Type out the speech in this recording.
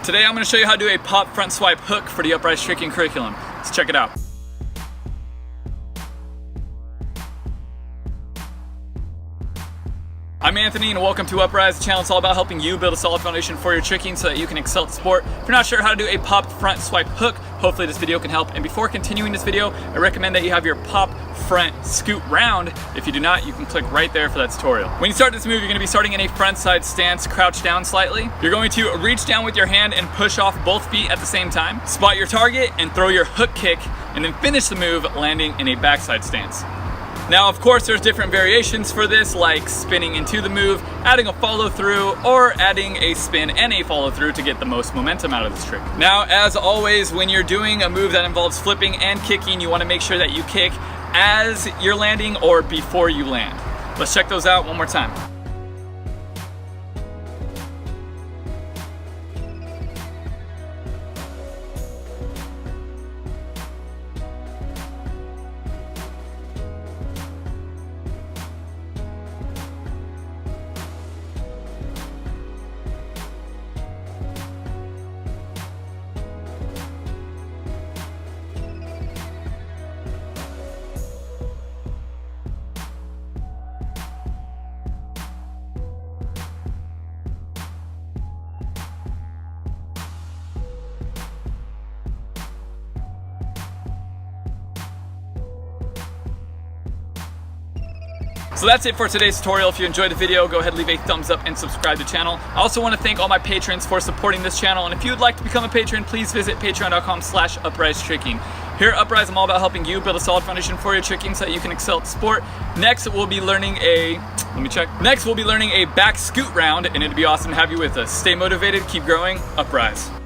Today I'm going to show you how to do a pop front swipe hook for the Upraiz Tricking curriculum. Let's check it out. I'm Anthony and welcome to Upraiz. The channel is all about helping you build a solid foundation for your tricking so that you can excel at the sport. If you're not sure how to do a pop front swipe hook, hopefully this video can help. And before continuing this video, I recommend that you have your pop front scoot round. If you do not, you can click right there for that tutorial. When you start this move, you're going to be starting in a front side stance, crouch down slightly. You're going to reach down with your hand and push off both feet at the same time. Spot your target and throw your hook kick, and then finish the move landing in a backside stance. Now, of course, there's different variations for this, like spinning into the move, adding a follow through, or adding a spin and a follow through to get the most momentum out of this trick. Now, as always, when you're doing a move that involves flipping and kicking, you want to make sure that you kick as you're landing or before you land. Let's check those out one more time. So that's it for today's tutorial. If you enjoyed the video, go ahead and leave a thumbs up and subscribe to the channel. I also want to thank all my patrons for supporting this channel, and if you'd like to become a patron, please visit patreon.com/Upraiz Tricking. Here at Upraiz, I'm all about helping you build a solid foundation for your tricking so that you can excel at the sport. Next, we'll be learning a back scoot round, and it'd be awesome to have you with us. Stay motivated, keep growing, Upraiz.